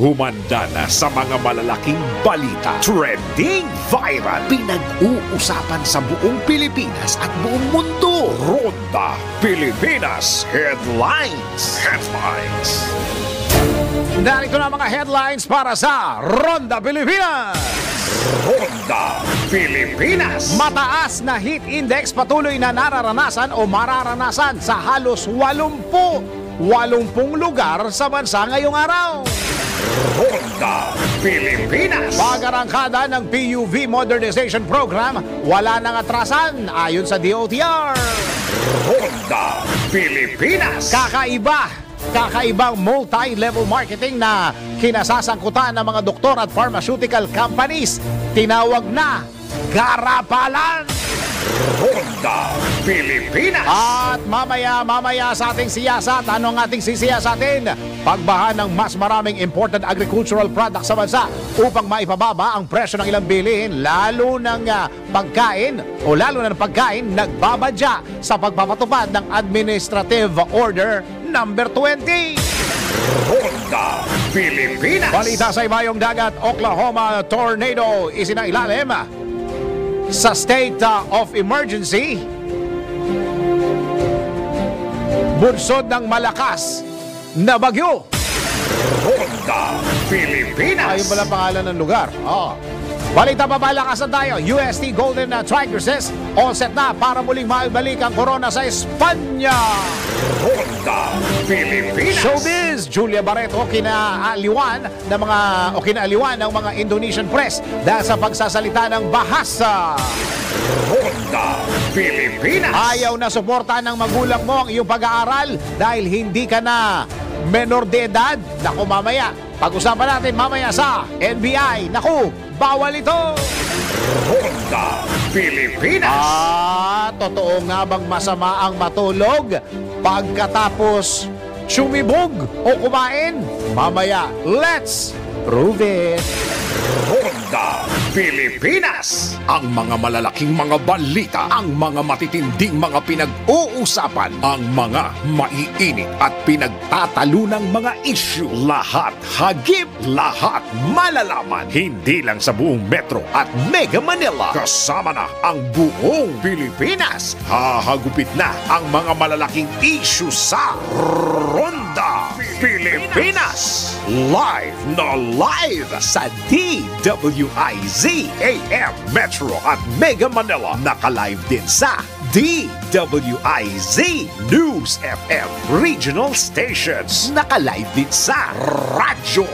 Humanda na sa mga malalaking balita. Trending viral. Pinag-uusapan sa buong Pilipinas at buong mundo. Ronda Pilipinas Headlines. Narito na mga headlines para sa Ronda Pilipinas. Ronda Pilipinas. Mataas na heat index patuloy na nararanasan o mararanasan sa halos 80 lugar sa bansa ngayong araw. Ronda Pilipinas. Pag-arangkada ng PUV Modernization Program, wala nang atrasan ayon sa DOTR. Ronda Pilipinas. Kakaibang multi-level marketing na kinasasangkutan ng mga doktor at pharmaceutical companies. Tinawag na garapalan. Ronda Pilipinas. At mamaya sa ating siyasat, ano ang ating sisiyasatin? Pagbaha ng mas maraming imported agricultural products sa bansa upang maipababa ang presyo ng ilang bilihin, lalo ng pagkain nagbabadya sa pagpapatupad ng Administrative Order number 20. Ronda Pilipinas. Balita sa ibayong dagat, Oklahoma tornado isinailalim sa state of emergency. Bunsod ng malakas na bagyo. Ronda Pilipinas. Ayun pala pangalan ng lugar. Balita pa balakasan tayo. UST Golden Tigresses all set na para muling maibalik ang corona sa Espanya. Ronda Pilipinas. Showbiz, Julia Barreto kinaaliwan ng mga Indonesian press dahil sa pagsasalita ng bahasa. Ronda Pilipinas. Ayaw na suporta ng magulang mo ang iyong pag-aaral dahil hindi ka na menor de edad. Naku, mamaya pag-usapan natin mamaya sa NBI. Naku, bawal ito. Ronda Pilipinas. Totoo nga bang masama ang matulog pagkatapos sumibog o kumain? Mamaya, let's prove it. Ronda Pilipinas. Ang mga malalaking mga balita, ang mga matitinding mga pinag-uusapan, ang mga maiinit at pinagtatalunang mga issue. Lahat hagip, lahat malalaman. Hindi lang sa buong Metro at Mega Manila. Kasama na ang buong Pilipinas. Hahagupit na ang mga malalaking issue sa Ronda Pilipinas. Live na live sa DWIZ AM Metro at Mega Manila. Naka-live din sa DWIZ News FM Regional Stations. Naka-live din sa Radyo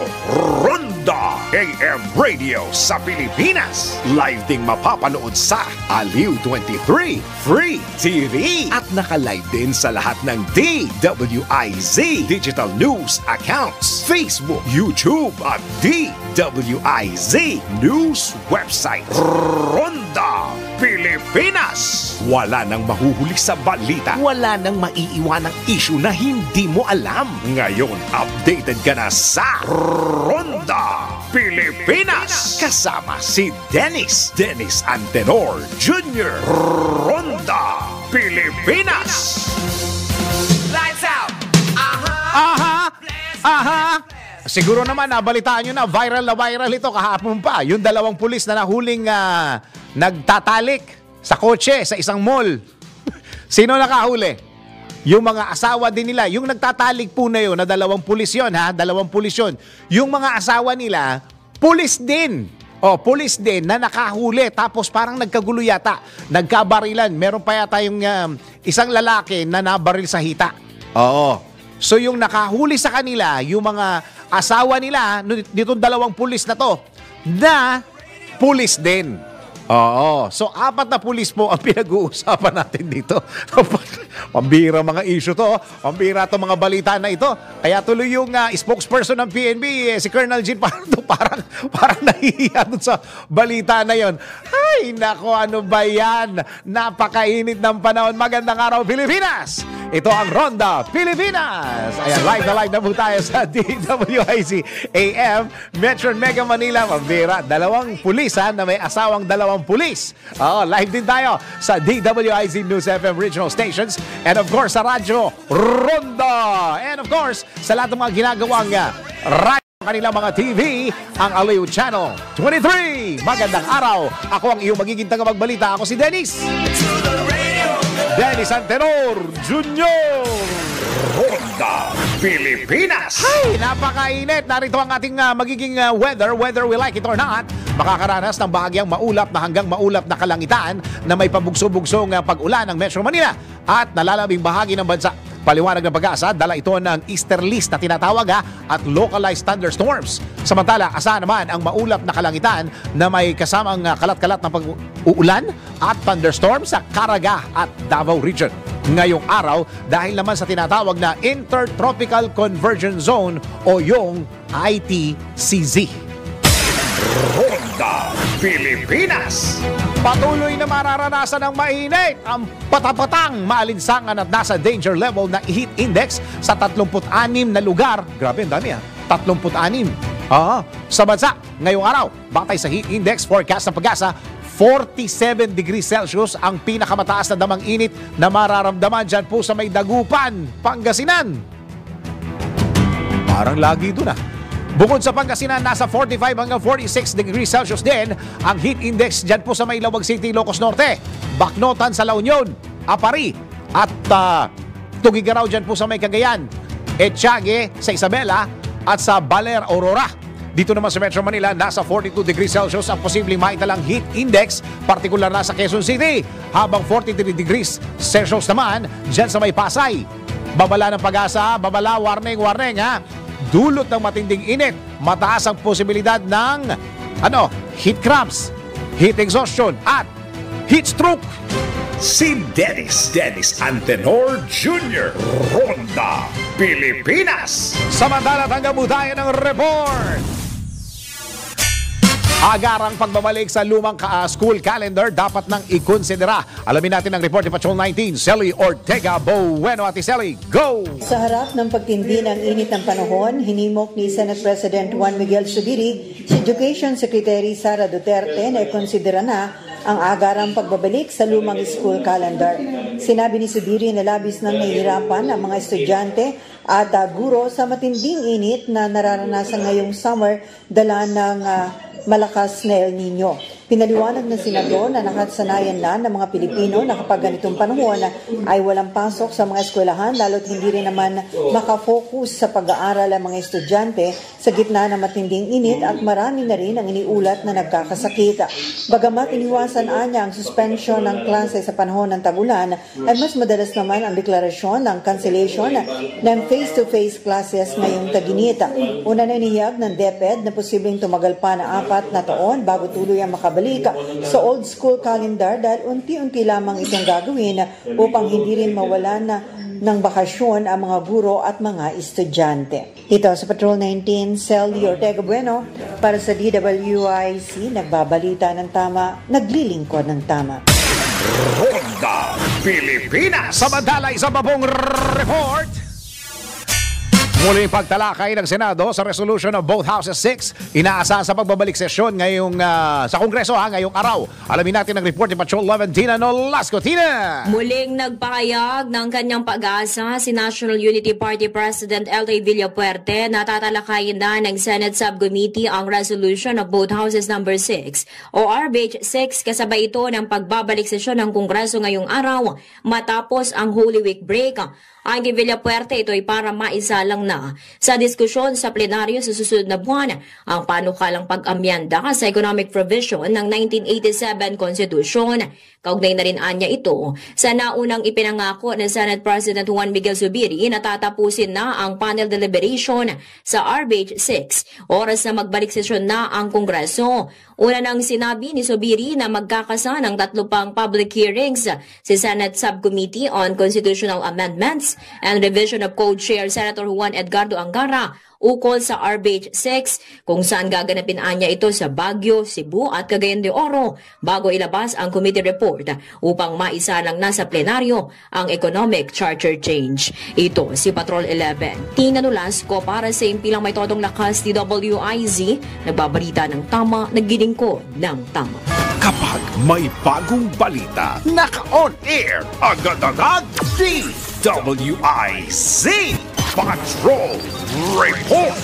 Ronda AM Radio sa Pilipinas. Live ding mapapanood sa Aliw 23 Free TV. At naka-live din sa lahat ng DWIZ Digital News accounts, Facebook, YouTube at DWIZ News website. Ronda Pilipinas. Wala nang mahuhuli sa balita. Wala nang maiiwanang issue na hindi mo alam. Ngayon, updated ka na sa Ronda Pilipinas. Kasama si Dennis Antenor Jr. Ronda Pilipinas. Lights out. Siguro naman nabalitaan nyo na viral ito kahapon pa. Yung dalawang pulis na nahuling nagtatalik sa kotse sa isang mall. Sino nakahuli? Yung mga asawa din nila. Yung nagtatalik po na yun na dalawang pulis yun, dalawang pulis yun. Yung mga asawa nila, pulis din. Pulis din na nakahuli. Tapos parang nagkagulo yata. Nagkabarilan. Meron pa yata yung isang lalaki na nabaril sa hita. So yung nakahuli sa kanila, yung mga asawa nila, nitong dalawang pulis na to, na pulis din. So 4 na pulis po ang pinag-uusapan natin dito. Pambira mga issue to. Pambira to mga balita na ito. Kaya tuloy yung spokesperson ng PNP, si Colonel Jean parang nahihiya dun sa balita na yon. Ay, nako, ano ba yan? Napakainit ng panahon. Magandang araw, Pilipinas! Ito ang Ronda Pilipinas. Ayan, live na po tayo sa DWIZ AM Metro Mega Manila. Mambira, dalawang pulis na may asawang dalawang pulis. Live din tayo sa DWIZ News FM Regional Stations and of course sa Radyo Ronda. And of course, sa lahat ng mga ginagawang radyo kanilang mga TV, ang Aliw Channel 23. Magandang araw. Ako ang iyong magiging tagapagbalita. Ako si Dennis. Dennis Antenor Jr. Ronda Pilipinas. Ay, napakainit. Narito ang ating magiging weather, whether we like it or not. Makakaranas ng bahagyang maulap na hanggang maulap na kalangitan na may pabugso-bugsong pag-ulan ng Metro Manila at nalalabing bahagi ng bansa. Paliwanag ng Pag-asa, dala ito ng easterlies na tinatawag at localized thunderstorms. Samantala, asahan naman ang maulap na kalangitan na may kasamang kalat-kalat na pag-uulan at thunderstorms sa Caraga at Davao Region. Ngayong araw, dahil naman sa tinatawag na Intertropical Convergence Zone o yung ITCZ. Ronda Pilipinas. Patuloy na mararanasan ng mainit ang patapatang maalinsangan at nasa danger level na heat index sa 36 na lugar. Grabe, ang dami 36. Sa bansa, ngayong araw, batay sa heat index forecast ng Pag-asa, 47 degrees Celsius ang pinakamataas na damang init na mararamdaman dyan po sa may Dagupan, Pangasinan. Parang lagi doon Bukod sa Pangasinan, nasa 45 hanggang 46 degrees Celsius din ang heat index dyan po sa may Lawag City, Ilocos Norte, Bacnotan sa La Union, Apari, at Tugigaraw dyan po sa may Cagayan, Etiague sa Isabela, at sa Baler, Aurora. Dito naman sa Metro Manila, nasa 42 degrees Celsius ang posibleng maitalang heat index, partikular na sa Quezon City, habang 43 degrees Celsius naman dyan sa may Pasay. Babala ng Pag-asa, babala, warning, dulot ng matinding init, mataas ang posibilidad ng heat cramps, heat exhaustion at heat stroke. Si Dennis Antenor Jr. Ronda Pilipinas. Samantala, tanggap mo tayo ng report. Agarang pagbabalik sa lumang school calendar dapat nang ikonsidera. Alamin natin ang report ni Patrol 19, Sally Ortega. Bueno, Ate Sally, go! Sa harap ng pagtindi ng init ng panahon, hinimok ni Senate President Juan Miguel Zubiri si Education Secretary Sara Duterte na ikonsidera na ang agarang pagbabalik sa lumang school calendar. Sinabi ni Zubiri na labis nang nahihirapan ang mga estudyante at guro sa matinding init na nararanasan ngayong summer dala ng malakas na El Nino. Pinaliwanag ng senador na nakatsanayan na ng mga Pilipino na kapag ganitong panahon ay walang pasok sa mga eskwelahan lalo't hindi rin naman makafocus sa pag-aaral ang mga estudyante sa gitna ng matinding init at marami na rin ang iniulat na nagkakasakit. Bagamat iniwasan niya ang suspension ng klase sa panahon ng tag-ulan, ay mas madalas naman ang deklarasyon ng cancellation ng face-to-face classes ngayong tag-init. Una na inihiyag ng DepEd na posibleng tumagal pa na 4 na taon bago tuloy ang makabalik sa old school calendar dahil unti-unti lamang itong gagawin upang hindi rin mawalan ng bakasyon ang mga guro at mga estudyante. Ito sa Patrol 19, Sally Ortega Bueno para sa DWIC, nagbabalita ng tama, naglilingkod ng tama. Ronda Pilipinas. Samantala, isa pa pong report. Muling pagtalakay ng Senado sa resolution of both Houses 6, inaasahan sa pagbabalik sesyon ngayong sa Kongreso ngayong araw. Alamin natin ang report ni Patrol 11, Tina Nolasco. Tina! Muling nagpahayag ng kanyang pag-asa si National Unity Party President L.A. Villapuerte na tatalakayin na ng Senate Subcommittee ang resolution of both Houses number 6 o RBH 6 kasabay ito ng pagbabalik sesyon ng Kongreso ngayong araw matapos ang Holy Week break. Ang kay Villapuerte, ito ay para maisalang na sa diskusyon sa plenaryo sa susunod na buwan ang panukalang pag-amyenda sa economic provision ng 1987 Constitution. Kaugnay na rin anya ito sa naunang ipinangako ng Senate President Juan Miguel Zubiri na tatapusin na ang panel deliberation sa RBH 6 oras na magbalik sesyon na ang Kongreso. Una nang sinabi ni Zubiri na magkakasa ng 3 pang public hearings si Senate Subcommittee on Constitutional Amendments and Revision of Code Chair Senator Juan Edgardo Angara ukol sa RBH 6 kung saan gaganapin anya ito sa Baguio, Cebu at Cagayan de Oro bago ilabas ang committee report upang maisalang na sa plenaryo ang economic charter change. Ito si Patrol 11. Tina Nolasco para sa impilang may todong lakas DWIZ, nagbabalita ng tama, naglilingkod ng tama. Kapag may bagong balita, naka-on air, agad-agad, DWIZ Patrol Report.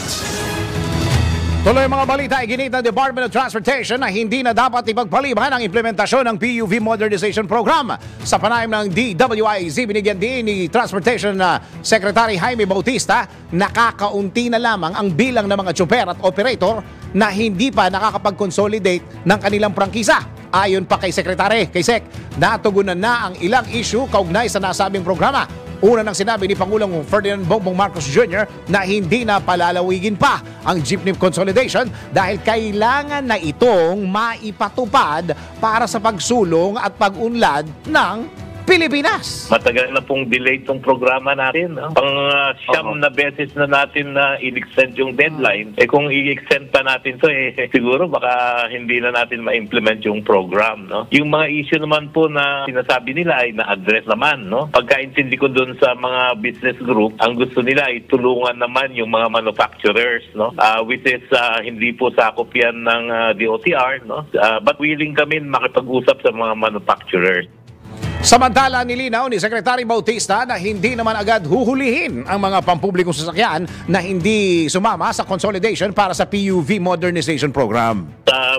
Tuloy mga balita, iginit ng Department of Transportation na hindi na dapat ipagpaliban ang implementasyon ng PUV Modernization Program. Sa panayam ng DWIZ, binigyan din ni Transportation Secretary Jaime Bautista, nakakaunti na lamang ang bilang ng mga tsuper at operator na hindi pa nakakapag-consolidate ng kanilang prangkisa. Ayon pa kay Secretary, kay Sec, natugunan na ang ilang issue kaugnay sa nasabing programa. Una nang sinabi ni Pangulong Ferdinand Bongbong Marcos Jr. na hindi na palalawigin pa ang jeepney consolidation dahil kailangan na itong maipatupad para sa pagsulong at pag-unlad ng Pilipinas. Matagal na pong delay itong programa natin. No? Siyam na beses na natin na in-extend yung deadline. Kung i-extend pa natin to, siguro baka hindi na natin ma-implement yung program. No? Yung mga issue naman po na sinasabi nila ay na-address naman. No? Pagkaintindi ko dun sa mga business group, ang gusto nila ay tulungan naman yung mga manufacturers. No? Which is hindi po sakop yan ng DOTR. No? But willing kami makipag-usap sa mga manufacturers. Samantala, nilinaw ni Secretary Bautista na hindi naman agad huhulihin ang mga pampublikong sasakyan na hindi sumama sa consolidation para sa PUV Modernization Program.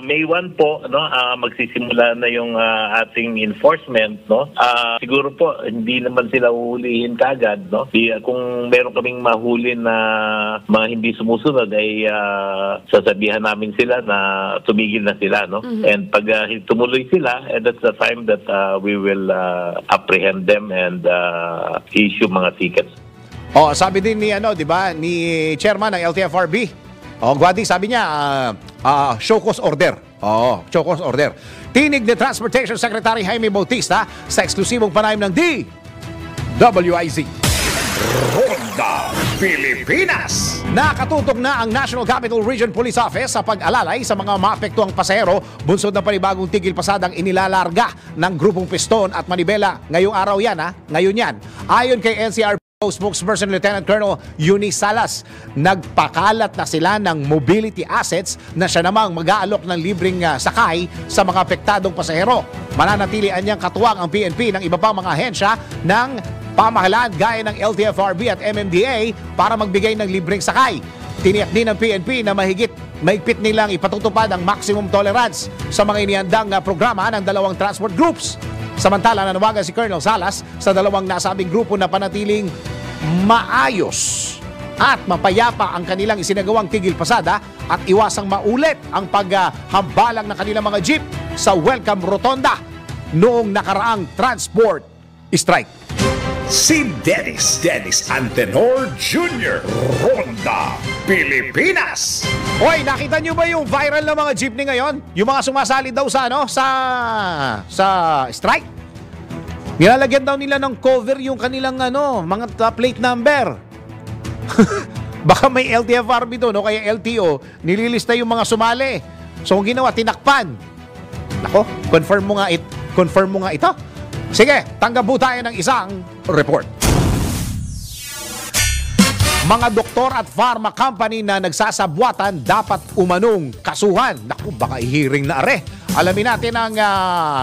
May 1 po, no, magsisimula na yung ating enforcement. No? Siguro po, hindi naman sila huhulihin kagad. No? Kung meron kaming mahuli na mga hindi sumusunod, ay sasabihan namin sila na tumigil na sila. No? And pag tumuloy sila, that's the time that we will apprehend them and issue mga tickets. Sabi din ni di ba, ni chairman ng LTFRB. Guadi, sabi niya show cause order. Show cause order. Tinig ni Transportation Secretary Jaime Bautista sa eksklusibong panayam ng DWIZ. Ronda Pilipinas. Nakatutok na ang National Capital Region Police Office sa pag-alalay sa mga maapektuang pasahero bunsod ng panibagong tigil pasadang inilalarga ng grupong Piston at Manibela. Ngayong araw yan, ngayon yan. Ayon kay NCRPO spokesperson Lieutenant Colonel Eunice Salas, nagpakalat na sila ng mobility assets na siya namang mag-aalok ng libreng sakay sa mga apektadong pasahero. Mananatilian niyang katuwang ang PNP ng iba pang mga ahensya ng pamahalaan gaya ng LTFRB at MMDA para magbigay ng libreng sakay. Tiniyak din ng PNP na mahigpit nilang ipatutupad ang maximum tolerance sa mga inihandang programa ng dalawang transport groups. Samantala, nanawagan si Colonel Salas sa dalawang nasabing grupo na panatiling maayos at mapayapa ang kanilang isinagawang tigil pasada at iwasang maulit ang paghambalang ng kanilang mga jeep sa Welcome Rotonda noong nakaraang transport strike. Si Dennis Antenor Jr. Ronda Pilipinas. Hoy, nakita nyo ba yung viral na mga jeepney ngayon? Yung mga sumasali daw sa sa strike. Nilalagyan daw nila ng cover yung kanilang mga plate number. Baka may LTFRB doon o kaya LTO, nililista yung mga sumali. So kung ginawa, tinakpan. Nako, confirm mo nga ito. Sige, tanggap po tayo ng isang report. Mga doktor at pharma company na nagsasabwatan dapat umanong kasuhan. Naku, baka i-hearing na are. Alamin natin ang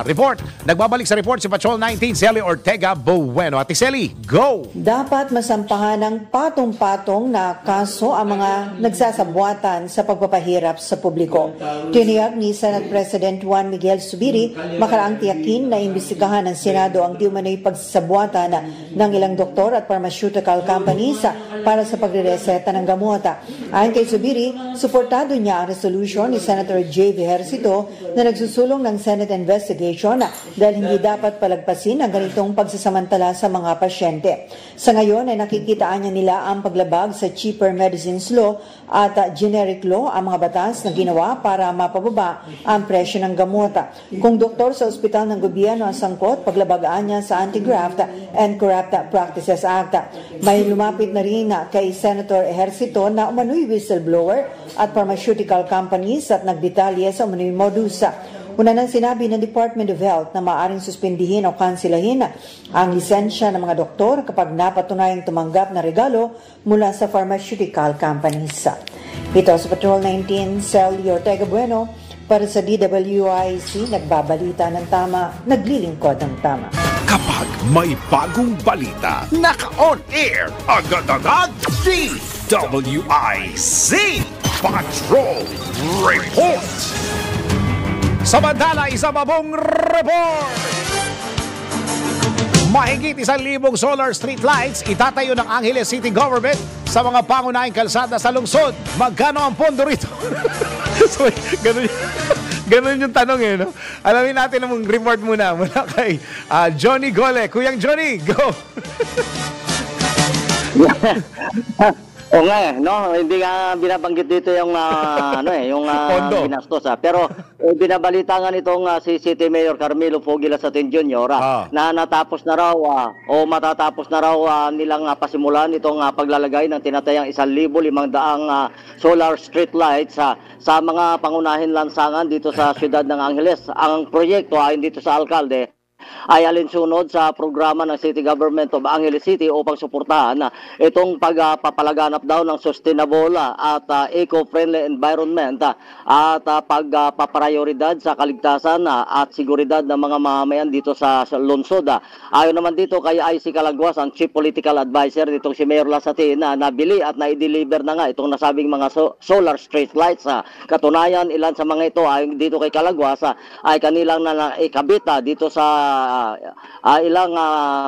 report. Nagbabalik sa report si Patrol 19, Sally Ortega Bueno. Ate Sally, go! Dapat masampahan ng patong-patong na kaso ang mga nagsasabwatan sa pagpapahirap sa publiko. Tiniyak ni Senate President Juan Miguel Zubiri makaraang tiyakin na imbestigahan ng Senado ang di umano'y pagsasabwatan ng ilang doktor at pharmaceutical companies para sa pagre-reseta ng gamot. Ayon kay Zubiri, suportado niya ang resolution ni Senator J. Vijercito na nagsusulong ng Senate investigation dahil hindi dapat palagpasin ang ganitong pagsasamantala sa mga pasyente. Sa ngayon ay nakikitaan niya nila ang paglabag sa Cheaper Medicines Law at Generic Law, ang mga batas na ginawa para mapababa ang presyo ng gamot. Kung doktor sa ospital ng gobyerno ang sangkot, paglabagaan niya sa Anti-Graft and Corrupt Practices Act. May lumapit na rin kay Senator Ejercito na umano'y whistleblower at pharmaceutical companies at nagdetalye sa umano'y modus. Una nang sinabi ng Department of Health na maaaring suspindihin o kansilahin ang lisensya ng mga doktor kapag napatunayang tumanggap na regalo mula sa pharmaceutical companies. Ito sa Patrol 19, Sally Ortega Bueno, para sa DWIC, nagbabalita ng tama, naglilingkod ng tama. Kapag may bagong balita, naka-on air, agad-agad, DWIC! Patrol Report. Samantala, isa pa pong report! Mahigit 1,000 solar street lights itatayo ng Angeles City Government sa mga pangunahing kalsada sa lungsod. Magkano ang pondo rito? So, ganun yung tanong eh, no? Alamin natin ang report muna kay Johnny Gole. Kuyang Johnny, go! O nga no, hindi nga binabanggit dito yung Pondo. ginastos Pero binabalita nga nitong si City Mayor Carmelo Fogilasatin Jr. Na natapos na raw o matatapos na raw nilang pasimulan itong paglalagay ng tinatayang 1,500 solar street lights sa mga pangunahing lansangan dito sa siyudad ng Angeles. Ang proyekto ayon dito sa alkalde ay alinsunod sa programa ng City Government of Angeles City upang suportahan itong pagpapalaganap daw ng sustainable at eco-friendly environment at pagpaprioridad sa kaligtasan at seguridad ng mga mamamayan dito sa lungsod. Ayon naman dito kay IC Calagwas, ang Chief Political Advisor nitong si Mayor Lasatin, na nabili at na-deliver na nga itong nasabing mga solar street lights. Katunayan, ilan sa mga ito ayon dito kay Calagwas ay kanilang ikabit dito sa ilang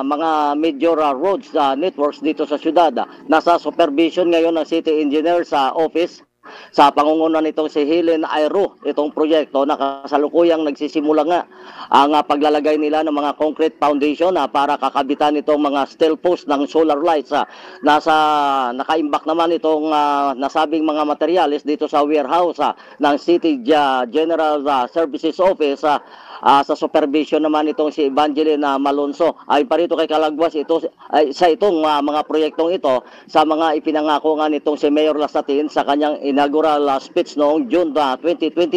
mga major roads networks dito sa syudad. Nasa supervision ngayon ng City Engineer sa office sa pangunguna nitong si Helen Airo itong proyekto na kasalukuyang nagsisimula nga ang paglalagay nila ng mga concrete foundation para kakabitan itong mga steel post ng solar lights. Nakaimbak naman itong nasabing mga materyales dito sa warehouse ng City General Services Office. Sa supervision naman itong si Evangeline Malonzo. Ayon pa rito kay Calagwas, sa itong mga proyektong ito sa mga ipinangako nga nitong si Mayor Lasatin sa kanyang inaugural speech noong June 2022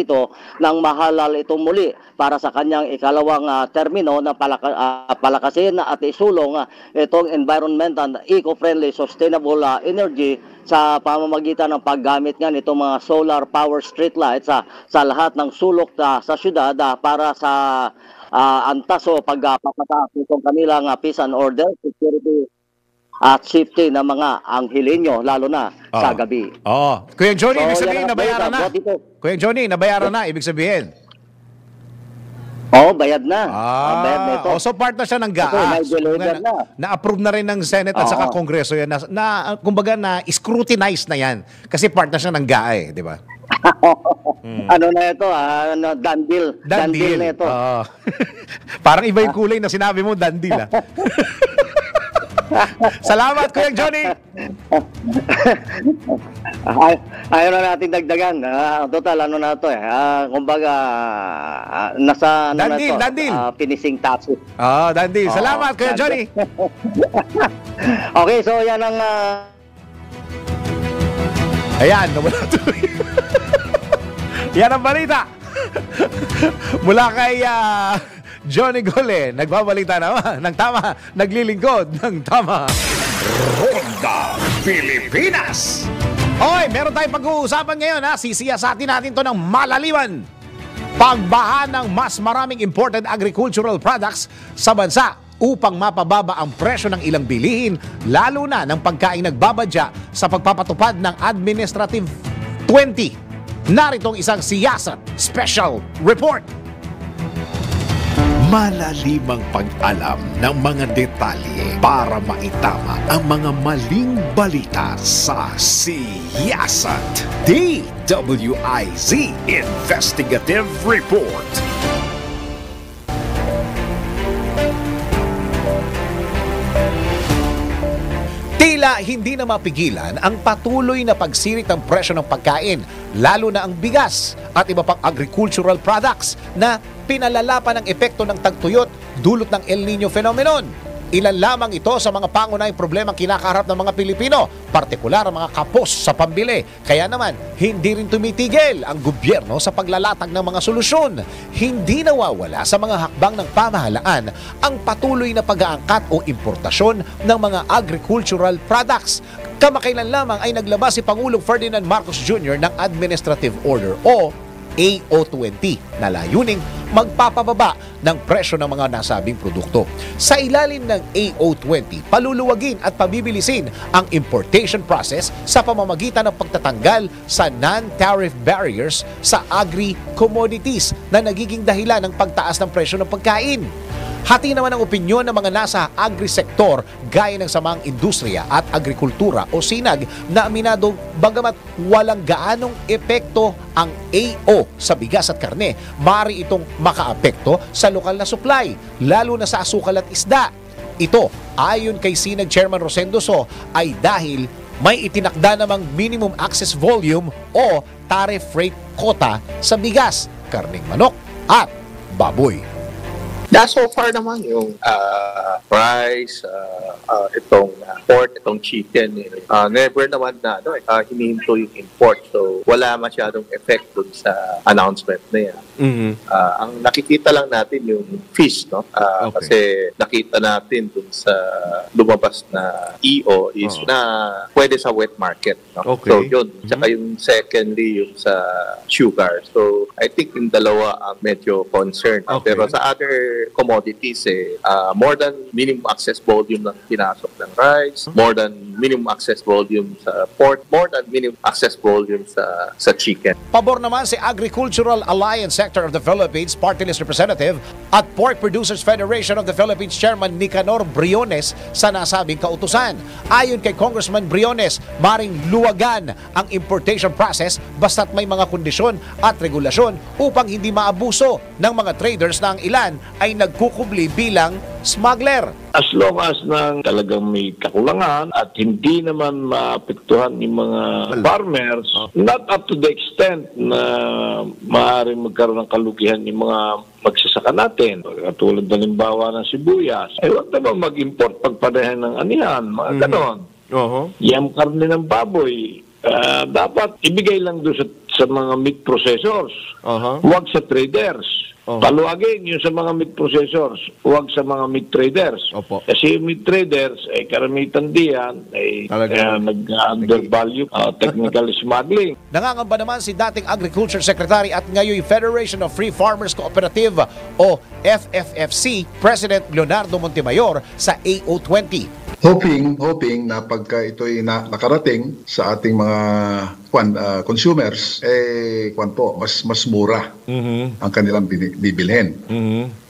nang mahalal itong muli para sa kanyang ikalawang termino na palakasin at isulong itong environment and eco-friendly sustainable energy sa pamamagitan ng paggamit nga nitong mga solar power street lights sa lahat ng sulok sa syudad para sa antas o pagpapataas nitong kanilang peace and order, security at safety ng mga Anghelenyo, lalo na sa gabi. Kuya Johnny, ibig So, sabihin, yan ang nabayaran na. update, dito. Kuya Johnny, nabayaran na, ibig sabihin. Bayad na. Bayad na ito. So part na siya ng GAA. May deliver na. Na-approve na rin ng Senate at saka Kongreso yan. Kumbaga na scrutinize na yan. Kasi part na siya ng GAA eh, di ba? Ano na ito? Done deal. Done deal na ito. Parang iba yung kulay na sinabi mo, done deal. Salamat, Kuya Johnny. Ayaw na natin dagdagan. Total, ano na ito kumbaga, nasa Dandil. finishing touches. Dandil. Salamat, Kuya Johnny. Okay, so yan ang... Ayan, nawala tuloy. Yan ang balita. Mula kay Johnny Gole, nagbabalita naman ng tama, naglilingkod ng tama. Ronda Pilipinas. Hoy, meron tayong pag-uusapan ngayon sisiyasatin natin to ng malaliman. Pagbaha ng mas maraming imported agricultural products sa bansa upang mapababa ang presyo ng ilang bilihin, lalo na ng pagkain nagbabadya sa pagpapatupad ng Administrative 20. Naritong isang siyasat special report. Malalimang pag-alam ng mga detalye para maitama ang mga maling balita sa siyasat. DWIZ Investigative Report. Tila hindi na mapigilan ang patuloy na pagsirit ng presyo ng pagkain, lalo na ang bigas at iba pang agricultural products na pinalala pa ng epekto ng tagtuyot dulot ng El Nino phenomenon. Ilan lamang ito sa mga pangunahing problemang kinakaharap ng mga Pilipino, partikular ang mga kapos sa pambili. Kaya naman, hindi rin tumitigil ang gobyerno sa paglalatag ng mga solusyon. Hindi nawawala sa mga hakbang ng pamahalaan ang patuloy na pag-aangkat o importasyon ng mga agricultural products. Kamakailan lamang ay naglabas si Pangulong Ferdinand Marcos Jr. ng Administrative Order o AO20 na layuning magpapababa ng presyo ng mga nasabing produkto. Sa ilalim ng AO20, paluluwagin at pabibilisin ang importation process sa pamamagitan ng pagtatanggal sa non-tariff barriers sa agri-commodities na nagiging dahilan ng pagtaas ng presyo ng pagkain. Hati naman ang opinyon ng mga nasa agri-sektor gaya ng samang industriya at agrikultura o SINAG na aminado bagamat walang gaanong epekto ang AO sa bigas at karne, maaari itong makaapekto sa lokal na supply, lalo na sa asukal at isda. Ito, ayon kay SINAG Chairman Rosendo So, ay dahil may itinakda namang minimum access volume o tariff rate quota sa bigas, karneng manok at baboy. So far naman yung price, itong pork, itong chicken, never naman na hinihinto yung import. So wala masyadong effect dun sa announcement na yan. Ang nakikita lang natin yung fish, no? Kasi nakita natin dun sa lumabas na EO is na pwede sa wet market. No? So yun. Tsaka yung secondly, yung sa sugar. So I think yung dalawa ang medyo concerned. Pero sa other commodities, more than minimum access volume ng pinasok ng rice, more than minimum access volume sa pork, more than minimum access volume sa chicken. Pabor naman si Agricultural Alliance Sector of the Philippines Party List Representative at Pork Producers Federation of the Philippines Chairman Nicanor Briones sa nasabing kautusan. Ayon kay Congressman Briones, maring luwagan ang importation process basta't may mga kondisyon at regulasyon upang hindi maabuso ng mga traders na ang ilan ay nagkukubli bilang smuggler. As long as nang talagang may kakulangan at hindi naman maapektuhan yung mga farmers, not up to the extent na maaaring magkaroon ng kalugihan yung mga magsasaka natin. Katulad ng limbawa ng sibuyas. Huwag naman mag-import pagparehan ng anihan, mga ganon. Yung karne ng baboy, dapat ibigay lang doon sa mga meat processors. Huwag sa traders. Paluwagin yung sa mga meat processors, huwag sa mga meat traders. Kasi yung meat traders, karamitan diyan, nag-undervalue technical smuggling. Nangangamba naman si dating Agriculture Secretary at ngayon Federation of Free Farmers Cooperative o FFFC President Leonardo Montemayor sa AO20. Hoping na pagka ito'y nakarating sa ating mga consumers, mas mura ang kanilang bibilhin.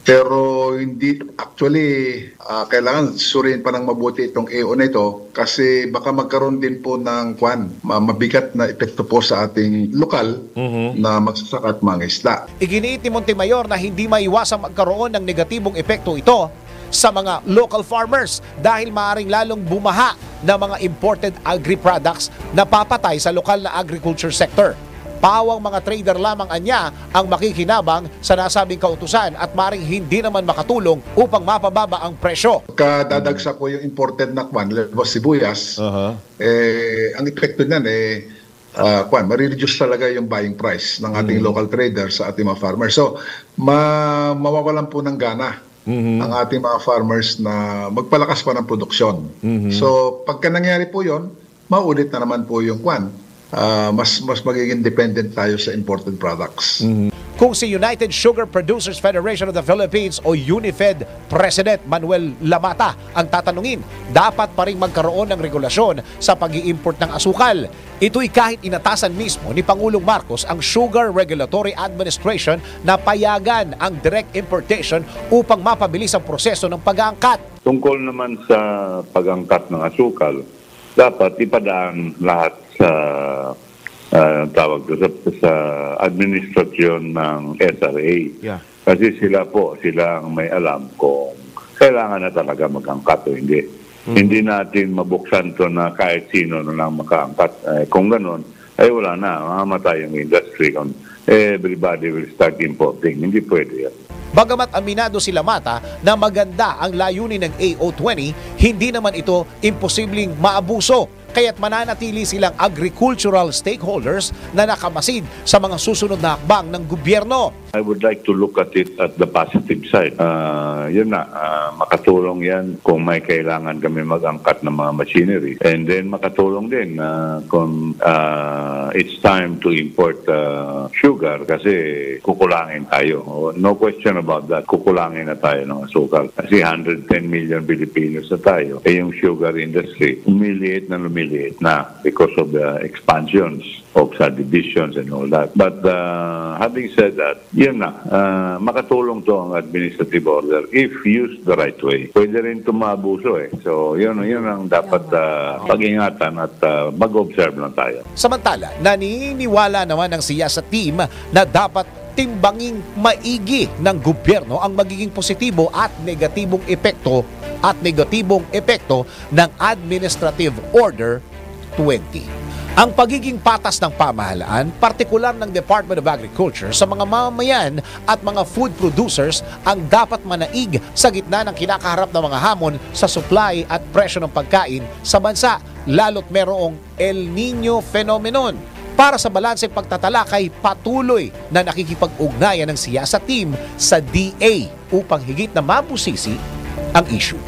Pero hindi, actually, kailangan suriin pa ng mabuti itong AO na ito kasi baka magkaroon din po ng mabigat na epekto po sa ating lokal na magsasaka at mga isda. Iginiit ni Montemayor na hindi maiwasang magkaroon ng negatibong epekto ito sa mga local farmers dahil maaaring lalong bumaha ng mga imported agri-products na papatay sa lokal na agriculture sector. Pawang mga trader lamang anya ang makikinabang sa nasabing kautusan at maaaring hindi naman makatulong upang mapababa ang presyo. Kadadagsa po yung imported na sibuyas, ang epekto niyan marireduce talaga yung buying price ng ating local traders sa ating mga farmers. So, mawawalan po ng gana ang ating mga farmers na magpalakas pa ng produksyon. So, pagka nangyari po yon, maulit na naman po yung mas magiging dependent tayo sa imported products. Kung si United Sugar Producers Federation of the Philippines o UNIFED President Manuel Lamata ang tatanungin, dapat pa rin magkaroon ng regulasyon sa pag-i-import ng asukal. Ito'y kahit inatasan mismo ni Pangulong Marcos ang Sugar Regulatory Administration na payagan ang direct importation upang mapabilis ang proseso ng pag-aangkat. Tungkol naman sa pag-angkat ng asukal, dapat ipadaan lahat sa tawag sa administrasyon ng SRA. Kasi sila ang may alam kung kailangan na talaga mag-angkat o hindi. Hindi natin mabuksan to na kahit sino na lang makaangkat. Kung gano'n, wala na. Mamamatay ang industry. Everybody will start importing. Hindi pwede yan. Bagamat aminado si Lamata na maganda ang layunin ng AO20, hindi naman ito imposibleng maabuso. kaya't mananatili silang agricultural stakeholders na nakamasid sa mga susunod na hakbang ng gobyerno. I would like to look at it at the positive side. Makatulong yan kung may kailangan kami mag-angkat ng mga machinery. And then makatulong din kung it's time to import sugar kasi kukulangin tayo. No question about that. Kukulangin na tayo ng asukal. Kasi 110 million Filipinos na tayo. Yung sugar industry, lumiliit na because of the expansions of subdivisions and all that. But having said that, yun na, makatulong to ang administrative order if used the right way. Pwede rin ito maabuso eh. So yun ang dapat pag-ingatan at mag-observe lang tayo. Samantala, naniniwala naman ang siyasa team na dapat timbanging maigi ng gobyerno ang magiging positibo at negatibong epekto ng Administrative Order 20. Ang pagiging patas ng pamahalaan, partikular ng Department of Agriculture sa mga mamamayan at mga food producers ang dapat manaig sa gitna ng kinakaharap ng mga hamon sa supply at presyo ng pagkain sa bansa, lalo't merong El Niño phenomenon. Para sa balanseng pagtatalakay, patuloy na nakikipag-ugnayan ng siyasa team sa DA upang higit na mabusisi ang issue.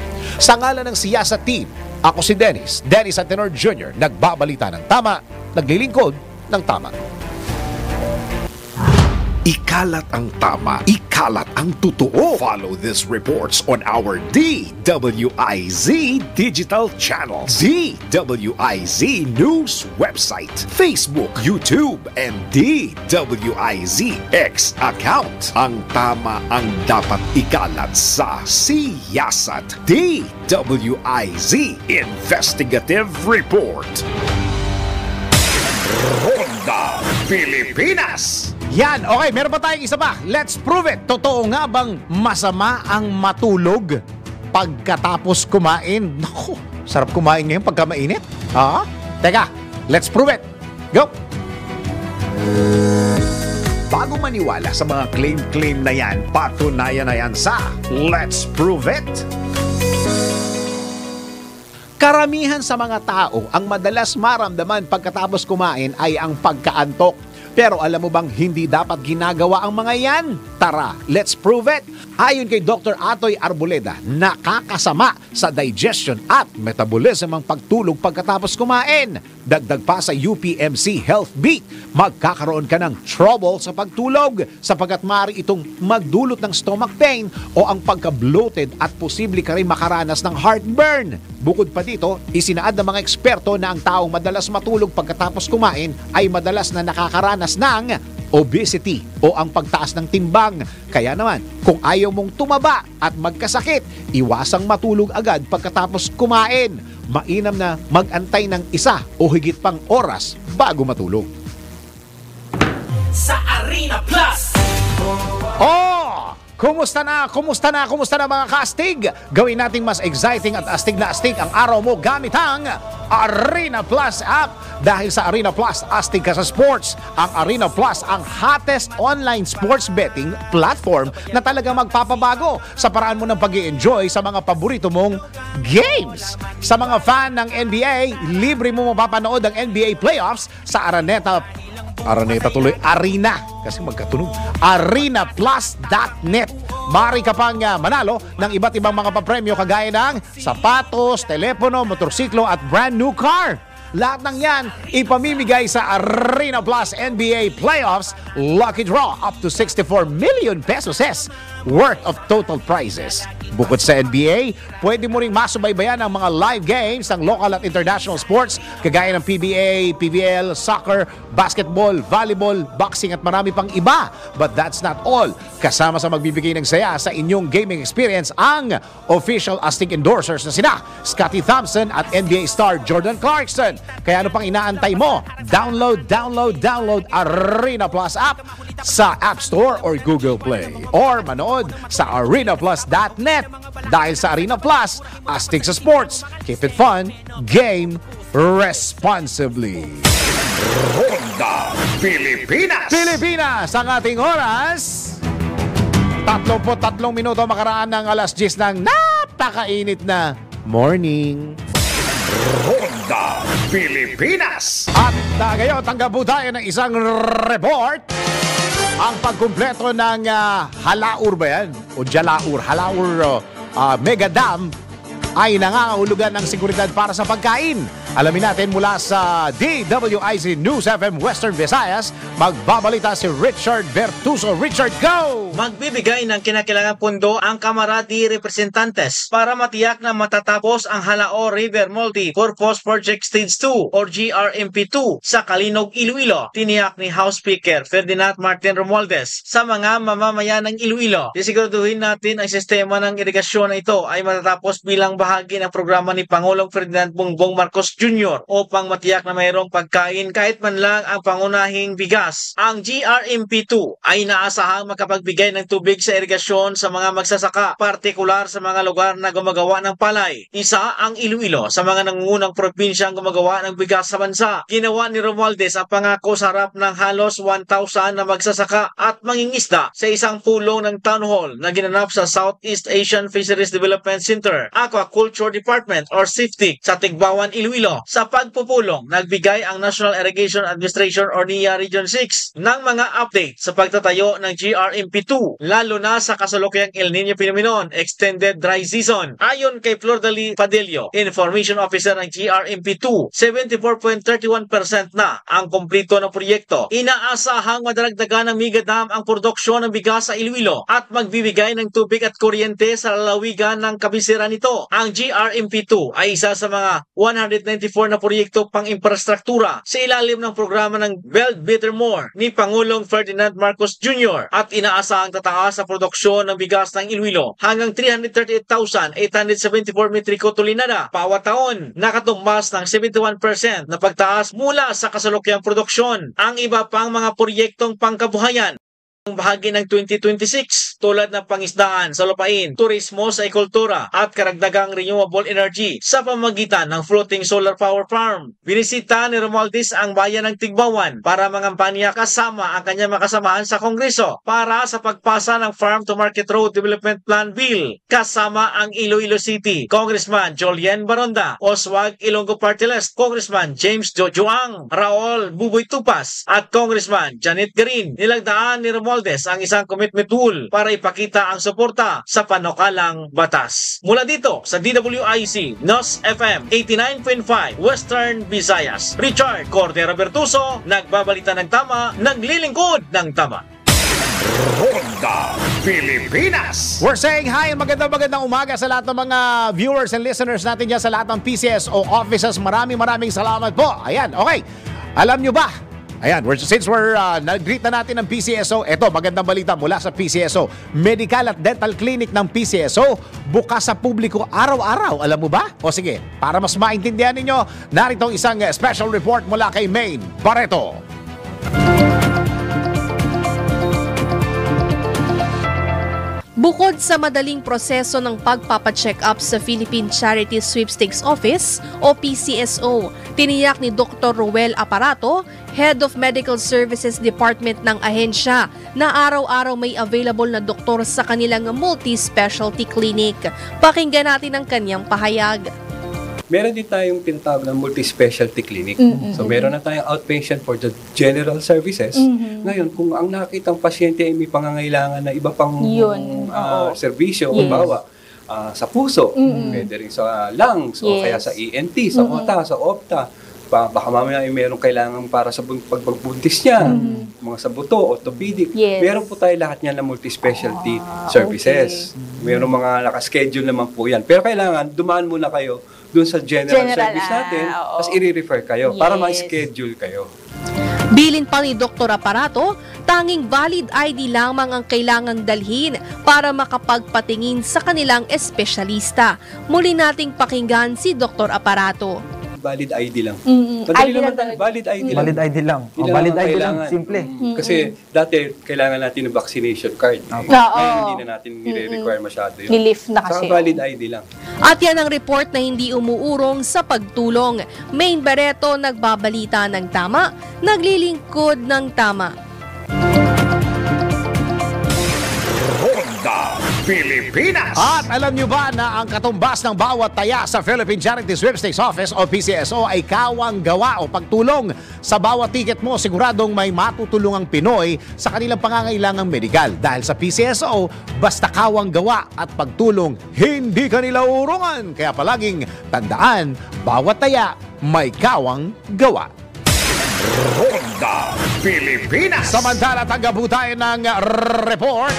Sa ngalan ng siyasa team, ako si Dennis Antenor Jr., nagbabalita ng tama, naglilingkod ng tama. Ikalat ang tama, ikalat ang totoo. Follow these reports on our DWIZ digital channel, DWIZ News website, Facebook, YouTube, and DWIZ X account. Ang tama ang dapat ikalat sa siyasat. DWIZ Investigative Report. Ronda Pilipinas. Yan, okay, meron pa tayong isa pa. Let's prove it. Totoo nga bang masama ang matulog pagkatapos kumain? Naku, sarap kumain ngayon pagka mainit. Ha? Teka, let's prove it. Go! Bago maniwala sa mga claim na yan, patunayan na yan sa Let's Prove It. Karamihan sa mga tao, ang madalas maramdaman pagkatapos kumain ay ang pagkaantok. Pero alam mo bang hindi dapat ginagawa ang mga yan? Tara, let's prove it! Ayon kay Dr. Atoy Arboleda, nakakasama sa digestion at metabolism ang pagtulog pagkatapos kumain. Dagdag pa sa UPMC Health Beat, magkakaroon ka ng trouble sa pagtulog sapagkat maaari itong magdulot ng stomach pain o ang pagka-bloated at posible ka rin makaranas ng heartburn. Bukod pa dito, isinaad ng mga eksperto na ang taong madalas matulog pagkatapos kumain ay madalas na nakakaranas ng obesity o ang pagtaas ng timbang. Kaya naman, kung ayaw mong tumaba at magkasakit, iwasang matulog agad pagkatapos kumain. Mainam na mag-antay ng 1 o higit pang oras bago matulog. Sa Arena Plus! Oh! Kumusta na mga kaastig? Gawin nating mas exciting at astig na astig ang araw mo gamit ang Arena Plus app. Dahil sa Arena Plus, astig ka sa sports. Ang Arena Plus ang hottest online sports betting platform na talagang magpapabago sa paraan mo ng pag-i-enjoy sa mga paborito mong games. Sa mga fan ng NBA, libre mo mapapanood ang NBA playoffs sa Arena kasi magkatunog. arenaplus.net. Mari ka pang manalo ng iba't ibang mga papremyo kagaya ng sapatos, telepono, motorsiklo at brand new car. Lahat ng yan ipamimigay sa Arena Plus NBA Playoffs Lucky Draw up to 64 million pesos worth of total prizes. Bukod sa NBA, pwede mo ring masubaybayan ang mga live games ng local at international sports kagaya ng PBA, PBL, soccer, basketball, volleyball, boxing at marami pang iba. But that's not all. Kasama sa magbibigay ng saya sa inyong gaming experience ang official astig endorsers na sina Scottie Thompson at NBA star Jordan Clarkson. Kaya ano pang inaantay mo? Download Arena Plus app sa App Store or Google Play. Or manood sa arenaplus.net. Dahil sa Arena Plus, astig sa sports. Keep it fun, game responsibly. Ronda Pilipinas! Ang ating oras 33 minuto makaraan ng alas 10 ng napakainit na morning. Ronda Pilipinas. At ngayon, tanggap po tayo ng isang report. Ang pagkumpleto ng Halaur ba yan? O Jalaur? Halaur Mega Dam ay nangangahulugan ng seguridad para sa pagkain. Alamin natin mula sa DWIC News FM Western Visayas, magbabalita si Richard Bertuso. Richard, go! Magbibigay ng kinakailangang pundo ang Kamara de Representantes para matiyak na matatapos ang Halao River Multi-Purpose Project Stage 2 or GRMP2 sa Kalinog, Iloilo. Tiniyak ni House Speaker Ferdinand Martin Romualdez sa mga mamamayan ng Iloilo. Disiguraduhin natin ang sistema ng irigasyon na ito ay matatapos bilang bahagi ng programa ni Pangulong Ferdinand Bongbong Marcos Jr. upang matiyak na mayroong pagkain kahit man lang ang pangunahing bigas. Ang GRMP2 ay inaasahang makapagbigay ng tubig sa irigasyon sa mga magsasaka, partikular sa mga lugar na gumagawa ng palay. Isa ang Iloilo sa mga nangungunang probinsyang gumagawa ng bigas sa bansa. Ginawa ni Romualdez ang pangako sa harap ng halos 1,000 na magsasaka at mangingisda sa isang pulong ng town hall na ginanap sa Southeast Asian Fisheries Development Center, Aquaculture Department or SIFTIC sa Tigbawan, Iloilo. Sa pagpupulong, nagbigay ang National Irrigation Administration or NIA Region 6 ng mga update sa pagtatayo ng GRMP2, lalo na sa kasalukuyang El Niño phenomenon, extended dry season. Ayon kay Flordali Padillo, Information Officer ng GRMP2, 74.31% na ang kumplito ng proyekto. Inaasahang madaragdagan ng Mega Dam ang produksyon ng bigas sa Iloilo at magbibigay ng tubig at kuryente sa lalawigan ng kabisera nito. Ang GRMP2 ay isa sa mga 194 na proyekto pang-infrastruktura sa ilalim ng programa ng Build Better More ni Pangulong Ferdinand Marcos Jr. at inaasahang tataas sa produksyon ng bigas ng Iloilo hanggang 338,874 metriko tulinada bawat taon, nakatumbas ng 71% na pagtaas mula sa kasalukuyang produksyon. Ang iba pang mga proyektong pangkabuhayan ang bahagi ng 2026 tulad ng pangisdaan sa lupain, turismo sa ikultura at karagdagang renewable energy sa pamamagitan ng floating solar power farm. Binisita ni Romualdez ang bayan ng Tigbawan para mangampanya kasama ang kanyang makasamahan sa Kongreso para sa pagpasa ng Farm to Market Road Development Plan Bill kasama ang Iloilo City, Congressman Jolien Baronda, Oswag Ilonggo Party List, Congressman James Jojoang, Raul Buboy Tupas at Congressman Janet Garin. Nilagdaan ni Romualdez ang isang commitment tool para ipakita ang suporta sa panukalang batas. Mula dito sa DWIC NOS FM 89.5 Western Visayas, Richard Cordero Bertuso, nagbabalita ng tama, naglilingkod ng tama. Ronda Pilipinas. We're saying hi and magandang umaga sa lahat ng mga viewers and listeners natin dyan sa lahat ng PCSO offices. Maraming salamat po. Ayan, okay. Alam nyo ba? Ayan, since we're nag-greet na natin ng PCSO, eto, magandang balita mula sa PCSO. Medical at Dental Clinic ng PCSO, bukas sa publiko araw-araw. Alam mo ba? O sige, para mas maintindihan ninyo, narito isang special report mula kay Maine Barreto. Bukod sa madaling proseso ng pagpapacheck up sa Philippine Charity Sweepstakes Office o PCSO, tiniyak ni Dr. Ruel Aparato, Head of Medical Services Department ng ahensya, na araw-araw may available na doktor sa kanilang multi-specialty clinic. Pakinggan natin ang kanyang pahayag. Meron din tayong tinatawag na multi-specialty clinic. So meron na tayong outpatient for the general services. Ngayon, kung ang nakitang pasyente ay may pangangailangan na iba pang serbisyo, bawa sa puso, pwede rin sa lungs, o kaya sa ENT, sa mata, sa opta, baka mamaya ay meron kailangan para sa pagbuntis niya, mga sa buto, orthopedic. Meron po tayo lahat niyan na multi-specialty services. Meron mga nakaschedule naman po yan. Pero kailangan, dumaan muna kayo doon sa general service natin, tapos i-refer kayo para ma-schedule kayo. Bilin pa ni Dr. Aparato, tanging valid ID lamang ang kailangang dalhin para makapagpatingin sa kanilang espesyalista. Muli nating pakinggan si Dr. Aparato. Valid ID lang. Madali naman tayo. Valid ID lang. Valid ID lang. Valid ID lang. Simple. Kasi dati, kailangan natin ng vaccination card. Ngayon, hindi na natin nire-require masyado yun. Nilift na kasi. Saka valid ID lang. At yan ang report na hindi umuurong sa pagtulong. Maine Barreto, nagbabalita ng tama, naglilingkod ng tama. Ronda Pilipinas. At alam nyo ba na ang katumbas ng bawat taya sa Philippine Charity Sweepstakes Office o PCSO ay kawang gawa o pagtulong? Sa bawat ticket mo, siguradong may matutulungang Pinoy sa kanilang pangangailangang medikal. Dahil sa PCSO, basta kawang gawa at pagtulong, hindi kanila urungan. Kaya palaging tandaan, bawat taya may kawang gawa. Ronda Pilipinas. Samantala, tanggap po tayo ng report.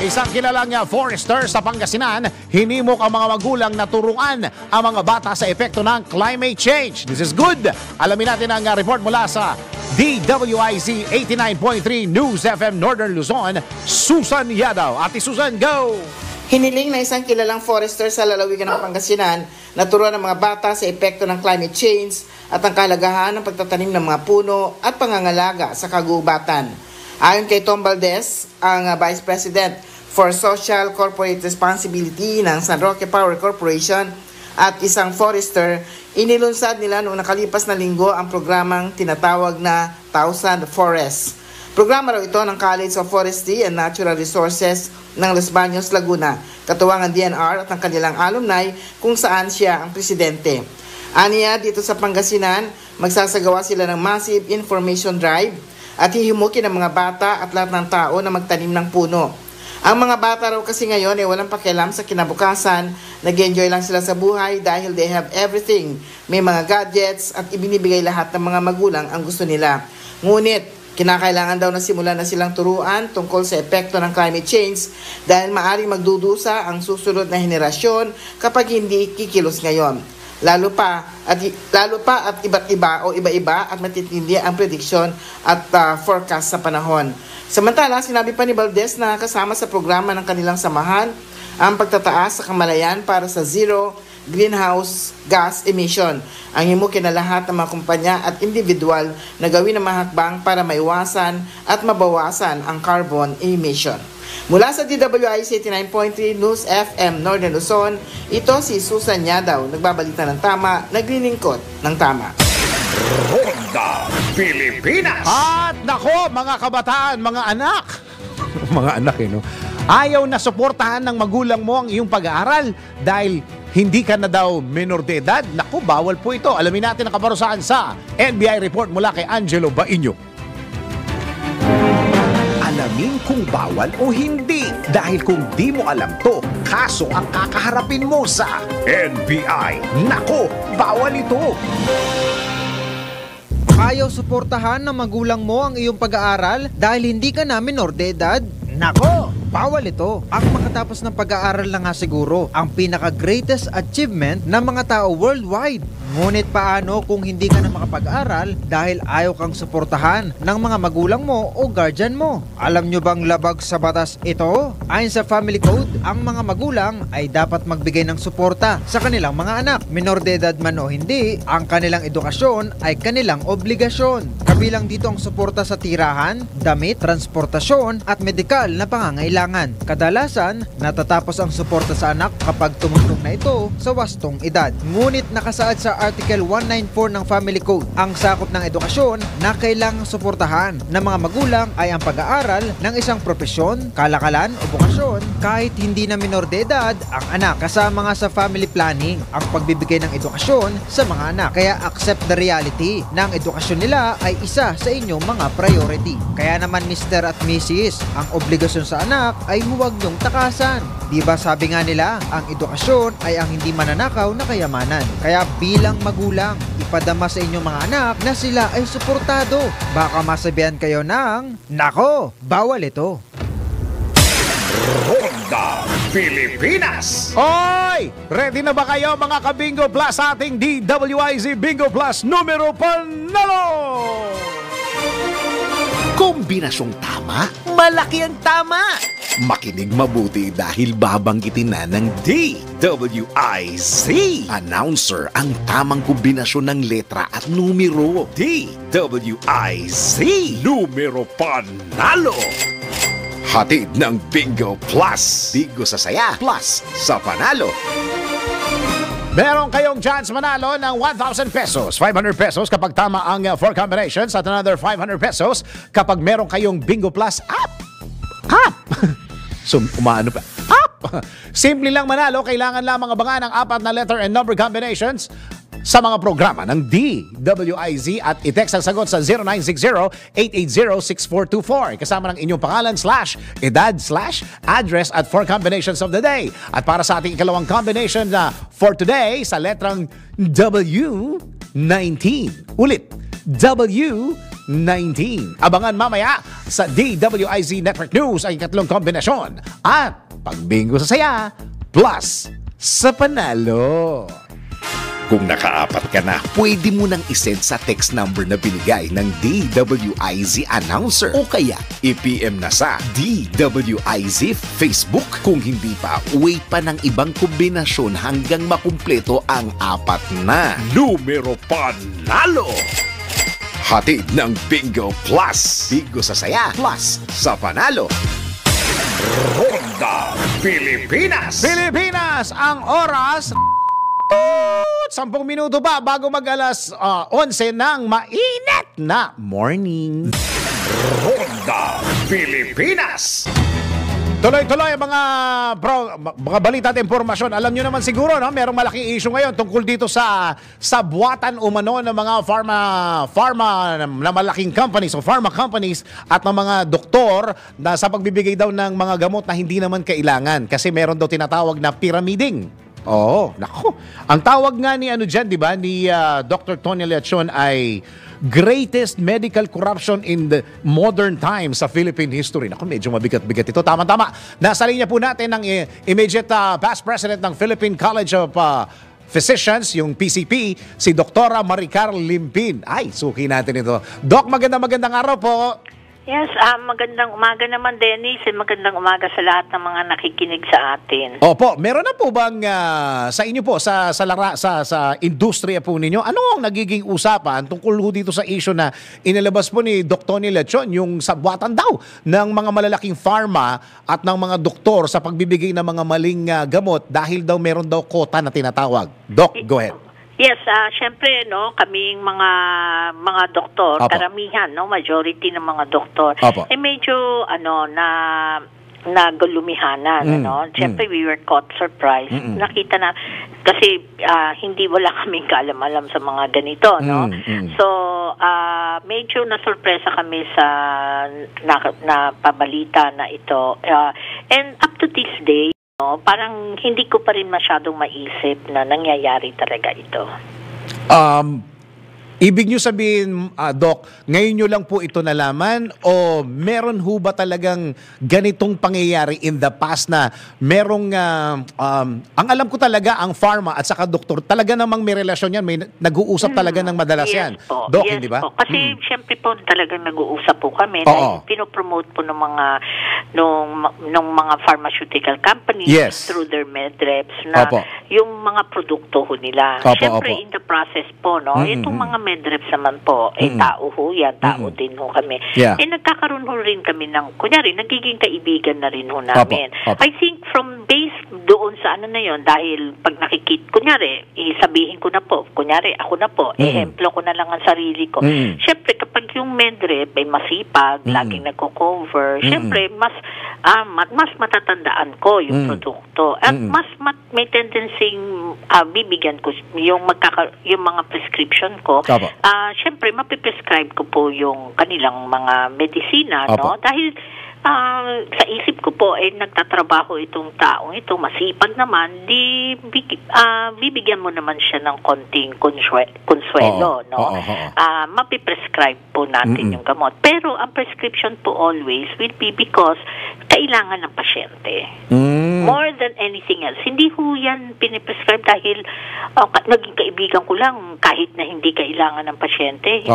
Isang kilalang forester sa Pangasinan, hinimok ang mga magulang na turuan ang mga bata sa epekto ng climate change. This is good. Alamin natin ang report mula sa DWIZ 89.3 News FM Northern Luzon, Susan Yadaw. Ate Susan, go! Hiniling na isang kilalang forester sa lalawigan ng Pangasinan na turuan ng mga bata sa epekto ng climate change at ang kahalagahan ng pagtatanim ng mga puno at pangangalaga sa kagubatan. Ayon kay Tom Valdez, ang Vice President for Social Corporate Responsibility ng San Roque Power Corporation at isang forester, inilunsad nila noong nakalipas na linggo ang programang tinatawag na 1,000 Forests. Programa raw ito ng College of Forestry and Natural Resources ng Los Baños, Laguna, katuwang ang DNR at ang kanilang alumni kung saan siya ang presidente. Aniya, dito sa Pangasinan, magsasagawa sila ng massive information drive at hihimukin ang mga bata at lahat ng tao na magtanim ng puno. Ang mga bata raw kasi ngayon ay walang pakialam sa kinabukasan, nag-enjoy lang sila sa buhay dahil they have everything. May mga gadgets at ibinibigay lahat ng mga magulang ang gusto nila. Ngunit, kinakailangan daw na simulan na silang turuan tungkol sa epekto ng climate change dahil maaring magdudusa ang susunod na henerasyon kapag hindi kikilos ngayon. Lalo pa at iba't iba o iba-iba at matitindi ang prediction at forecast sa panahon. Samantala, sinabi pa ni Valdez na kasama sa programa ng kanilang samahan ang pagtataas sa kamalayan para sa zero greenhouse gas emission. Ang himukin na lahat ng mga kumpanya at individual na gawin ang mga hakbang para maiwasan at mabawasan ang carbon emission. Mula sa DWIC 89.3 News FM Northern Luzon, ito si Susan Yadaw, nagbabalita ng tama, naglilingkod ng tama. Ronda Pilipinas. At nako, mga kabataan, mga anak. Mga anak no? Ayaw na suportahan ng magulang mo ang iyong pag-aaral dahil hindi ka na daw minor de edad. Naku, bawal po ito. Alamin natin ang kaparusahan sa NBI report mula kay Angelo Bainyo. Alamin kung bawal o hindi. Dahil kung di mo alam to, kaso ang kakaharapin mo sa NBI. Nako, bawal ito. Ayaw suportahan ng magulang mo ang iyong pag-aaral dahil hindi ka na minor de edad? Nako, bawal ito. Ang makatapos ng pag-aaral na nga siguro ang pinaka-greatest achievement ng mga tao worldwide. Ngunit paano kung hindi ka na makapag-aral dahil ayaw kang suportahan ng mga magulang mo o guardian mo? Alam nyo bang labag sa batas ito? Ayon sa Family Code, ang mga magulang ay dapat magbigay ng suporta sa kanilang mga anak. Minor de edad man o hindi, ang kanilang edukasyon ay kanilang obligasyon. Kabilang dito ang suporta sa tirahan, damit, transportasyon at medikal na pangangailangan. Kadalasan, natatapos ang suporta sa anak kapag tumutong na ito sa wastong edad. Ngunit nakasaad sa Article 194 ng Family Code, ang sakop ng edukasyon na kailangang suportahan ng mga magulang ay ang pag-aaral ng isang propesyon, kalakalan o bokasyon kahit hindi na minor de edad ang anak. Kasama nga sa family planning ang pagbibigay ng edukasyon sa mga anak. Kaya accept the reality na ang edukasyon nila ay isa sa inyong mga priority. Kaya naman Mr. at Mrs., ang obligasyon sa anak ay huwag niyong takasan. Diba sabi nga nila, ang edukasyon ay ang hindi mananakaw na kayamanan. Kaya bilang magulang, ipadama sa inyong mga anak na sila ay suportado. Baka masabihan kayo ng, nako, bawal ito. Ronda Pilipinas. Oy! Ready na ba kayo mga ka-Bingo Plus sa ating DWIZ Bingo Plus numero panalo? Kombinasyong tama, malaki ang tama. Makinig mabuti dahil babanggitin na ng DWIZ. Announcer ang tamang kombinasyon ng letra at numero. DWIZ. Numero panalo. Hatid ng Bingo Plus. Bingo sa saya, plus sa panalo. Meron kayong chance manalo ng 1,000 pesos, 500 pesos kapag tama ang 4 combinations at another 500 pesos kapag meron kayong Bingo Plus app. So, umaano pa? App! Simple lang manalo, kailangan lamang abangan ang 4 na letter and number combinations sa mga programa ng DWIZ at i-text ang sagot sa 0960-880-6424 kasama ng inyong pangalan / edad / address at 4 combinations of the day. At para sa ating ikalawang combination na for today sa letrang W19. Ulit, W19. Abangan mamaya sa DWIZ Network News ang ikatlong kombinasyon at pagbingo sa saya plus sa panalo. Kung nakaapat ka na, pwede mo nang isend sa text number na binigay ng DWIZ announcer o kaya i-PM na sa DWIZ Facebook. Kung hindi pa, wait pa ng ibang kombinasyon hanggang makumpleto ang 4 na numero panalo. Hatid ng Bingo Plus. Bingo sa saya plus sa panalo. Ronda Pilipinas. Pilipinas, ang oras 10 minuto ba bago mag-alas 11 ng mainit na morning. Ronda Pilipinas. Tuloy-tuloy ang mga balita at impormasyon. Alam nyo naman siguro, no? Merong malaking issue ngayon tungkol dito sa buwatan umano ng mga pharma na malaking companies o pharma companies at ng mga doktor na sa pagbibigay daw ng mga gamot na hindi naman kailangan kasi meron daw tinatawag na pyramiding. Oo, nako. Ang tawag nga ni di ba, ni Dr. Tony Leachon ay greatest medical corruption in the modern times sa Philippine history. Nako, medyo mabigat-bigat ito. Tama-tama. Nasa linya po natin ng immediate past president ng Philippine College of Physicians, yung PCP, si Dr. Maricar Limpin. Ay, suki natin ito. Doc, magandang araw po. Yes, magandang umaga naman, Dennis. Magandang umaga sa lahat ng mga nakikinig sa atin. Opo, meron na po bang sa inyo po sa industriya po ninyo, ano ang nagiging usapan tungkol dito sa issue na inilabas po ni Dr. Tony Leachon, yung sabwatan daw ng mga malalaking pharma at ng mga doktor sa pagbibigay ng mga maling gamot dahil daw meron daw quota na tinatawag. Doc, go ahead. Yes, syempre kaming mga doktor, Opo. karamihan, majority ng mga doktor, Opo. medyo nagulumihanan, Syempre we were caught surprised. Nakita na kasi hindi wala kaming kaalam-alam sa mga ganito, no? So, medyo nasurpresa kami sa napabalita na ito. And up to this day, parang hindi ko pa rin masyadong maisip na nangyayari talaga ito. Ibig nyo sabihin, Doc, ngayon nyo lang po ito nalaman o meron ho ba talagang ganitong pangyayari in the past na merong, ang alam ko talaga, ang pharma at saka doktor, talaga namang may relasyon yan, may nag-uusap talaga ng madalas yan. Po. Doc, yes hindi ba? Po. Kasi syempre po talagang nag-uusap po kami dahil pinopromote po ng mga pharmaceutical companies through their medreps na yung mga produkto ho nila. Syempre in the process po, itong mga medreps naman po, tao ho yan, tao din ho kami. Nagkakaroon ho rin kami ng, kunyari, nagiging kaibigan na rin ho namin. I think from base doon sa na yon, dahil pag kunyari, sabihin ko na po, kunyari, ako na po, ehemplo ko na lang ang sarili ko. Syempre, kapag yung medrep ay masipag, laging nagko-cover, syempre, mas matatandaan ko yung produkto. At may tendency bibigyan ko yung mga prescription ko. Syempre, mapiprescribe ko po yung kanilang mga medisina, no? Dahil sa isip ko po, nagtatrabaho itong taong ito, masipag naman, bibigyan mo naman siya ng konting konsuelo, no? Mapiprescribe po natin yung gamot. Pero ang prescription po always will be because kailangan ng pasyente. More than anything else. Hindi ho yan piniprescribe dahil naging kaibigan ko lang kahit na hindi kailangan ng pasyente,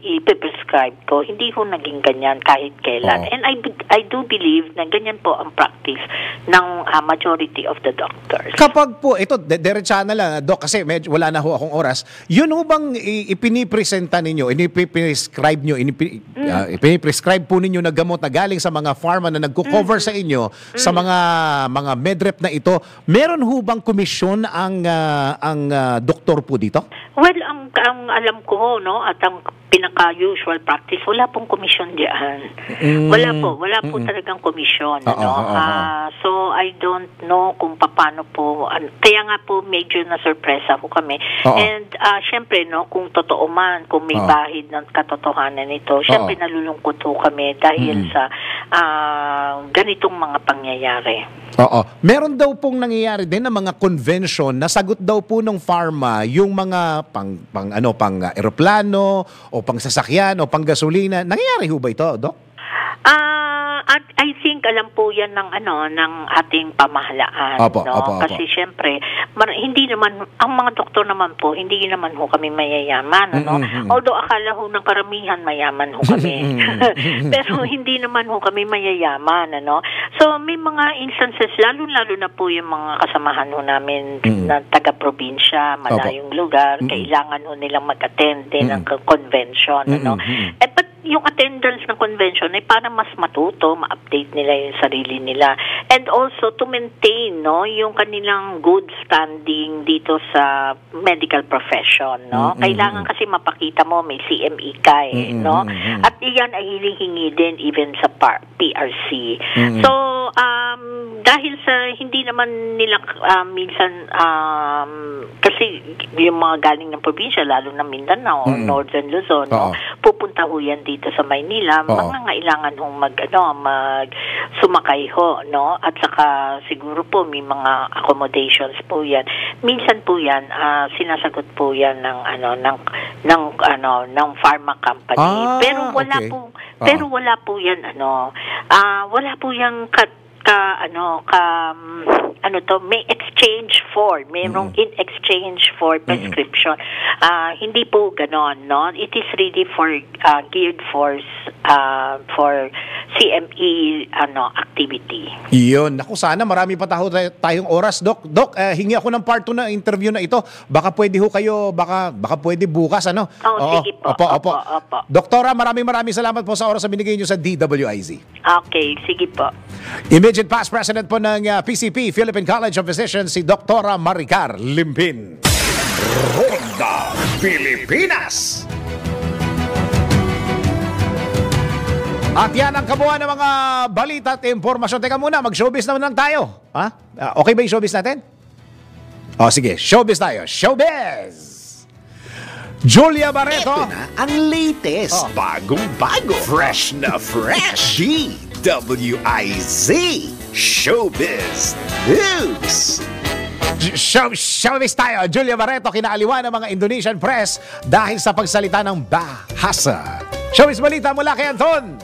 ipiprescribe ko. Hindi ho naging ganyan kahit kailan. And I do believe na ganyan po ang practice ng majority of the doctors. Kapag po, ito, diretsa na lang, Doc, kasi medyo wala na ho akong oras, yun ho bang ipinipresenta ninyo, iniprescribe nyo, ipiniprescribe po ninyo na gamot na galing sa mga pharma na nagko-cover sa inyo sa mga mga medrep na ito, meron ho bang komisyon ang doktor po dito? Well, ang alam ko, no, at ang pinaka-usual practice, wala pong komisyon diyan. Wala po talagang komisyon. So, I don't know kung paano po. Kaya nga po, medyo na sorpresa ko kami. And, syempre, no, kung totoo man, kung may bahid ng katotohanan nito, syempre nalulungkot po kami dahil sa ganitong mga pangyayari. Meron daw pong nangyayari din na mga convention na sagot daw po ng pharma yung mga pang eroplano o pang sasakyan o pang gasolina. Nangyayari ho ba ito, Doc? I think alam po yan ng ating pamahalaan. Kasi syempre, hindi naman, ang mga doktor naman po, hindi naman ho kami mayayaman. Although akala ho ng karamihan mayaman ho kami. Pero hindi naman ho kami mayayaman. So may mga instances, lalo-lalo na po yung mga kasamahan ho namin na taga-probinsya, malayong lugar, kailangan ho nilang mag-attend din ng convention. But yung attendance ng convention ay para mas matuto, ma-update nila yung sarili nila. And also to maintain, no, yung kanilang good standing dito sa medical profession, no. Kailangan kasi mapakita mo may CME ka, no. At iyan ay hinihingi din even sa PRC. So, dahil sa hindi naman nila minsan kasi yung mga galing ng probinsya, lalo na Mindanao, Northern Luzon, no, pupunta ho yan dito sa Maynila, mangangailangan hong sumakay ho, no? At saka siguro po may mga accommodations po yan. Minsan po yan sinasagot po yan ng pharma company. Pero wala po yan wala po yang may exchange for, mayroong in exchange for prescription. Hindi po ganon, no? It is really for geared for CME activity. Iyon. Naku, sana marami pa tayong oras, Doc. Doc, hingi ako ng part 2 na interview na ito. Baka pwede ho kayo, baka pwede bukas, ano? Sige po. Opo. Doktora, maraming salamat po sa oras na binigay niyo sa DWIZ. Okay, sige po. Immediate past president po ng PCP, Philippine College of Physicians, si Doktora Maricar Limpin. Ronda Pilipinas. At yan ang kabuuan ng mga balita at impormasyon. Teka muna, mag-showbiz naman lang tayo. Okay ba yung showbiz natin? Sige, showbiz tayo. Showbiz! Julia Barreto. Ito na ang latest, bagong-bago, fresh na fresh. DWIZ Showbiz News. Showbiz tayo. Julia Barreto kinaaliwan ng mga Indonesian press dahil sa pagsalita ng bahasa. Showbiz balita mula kay Anton.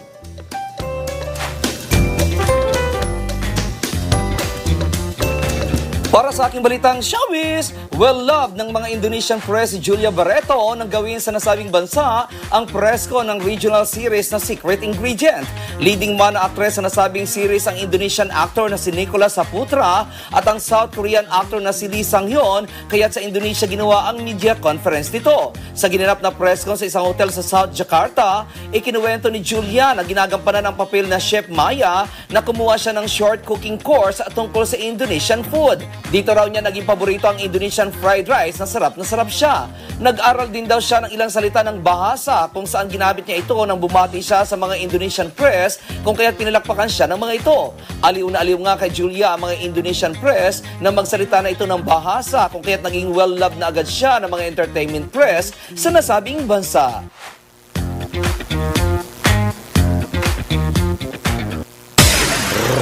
Para sa aking balitang showbiz, well-loved ng mga Indonesian press si Julia Barreto nang gawin sa nasabing bansa ang presko ng regional series na Secret Ingredient. Leading man na actress sa nasabing series ang Indonesian actor na si Nicholas Saputra at ang South Korean actor na si Lee Sang-hyun, kaya't sa Indonesia ginawa ang media conference nito. Sa ginanap na presko sa isang hotel sa South Jakarta, ikinuwento ni Julia na ginagampanan ang papel na Chef Maya na kumuha siya ng short cooking course tungkol sa Indonesian food. Dito raw niya naging paborito ang Indonesian fried rice na sarap siya. Nag-aral din daw siya ng ilang salita ng bahasa kung saan ginamit niya ito nang bumati siya sa mga Indonesian press kung kaya't pinalakpakan siya ng mga ito. Aliw na aliw nga kay Julia ang mga Indonesian press na magsalita na ito ng bahasa kung kaya't naging well-loved na agad siya ng mga entertainment press sa nasabing bansa.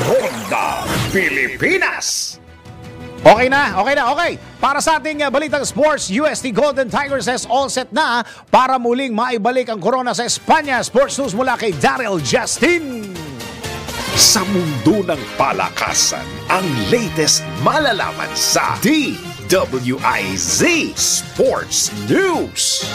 Ronda Pilipinas. Okay. Para sa ating balitang sports, UST Golden Tigers is all set na para muling maibalik ang corona sa Espanya. Sports news mula kay Daryl Justin. Sa mundo ng palakasan, ang latest malalaman sa DWIZ Sports News.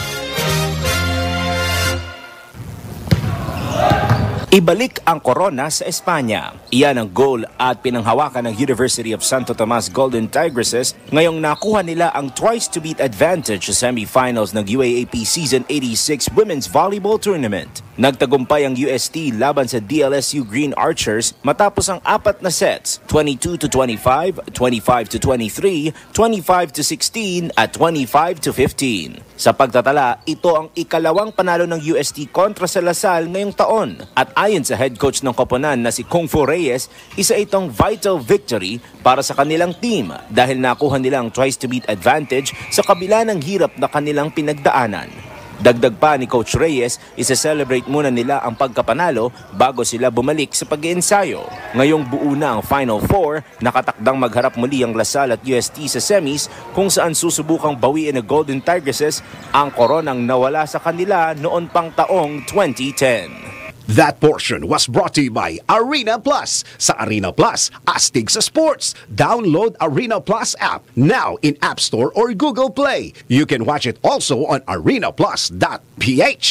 Ibalik ang corona sa Espanya. Iyan ang goal at pinanghawakan ng University of Santo Tomas Golden Tigresses ngayong nakuha nila ang twice-to-beat advantage sa semifinals ng UAAP Season 86 Women's Volleyball Tournament. Nagtagumpay ang UST laban sa DLSU Green Archers matapos ang 4 na sets, 22-25, 25-23, 25-16 at 25-15. Sa pagtatala, ito ang ikalawang panalo ng UST kontra sa Lasal ngayong taon. At ayon sa head coach ng koponan na si Kung Fu Reyes, isa itong vital victory para sa kanilang team dahil nakuha nilang twice-to-beat advantage sa kabila ng hirap na kanilang pinagdaanan. Dagdag pa ni Coach Reyes, isa-celebrate muna nila ang pagkapanalo bago sila bumalik sa pag-iensayo. Ngayong buo na ang Final Four, nakatakdang magharap muli ang Lasal at UST sa semis kung saan susubukang bawiin ng Golden Tigresses ang koronang nawala sa kanila noon pang taong 2010. That portion was brought to you by Arena Plus. Sa Arena Plus, astig sa sports. Download Arena Plus app now in App Store or Google Play. You can watch it also on arenaplus.ph.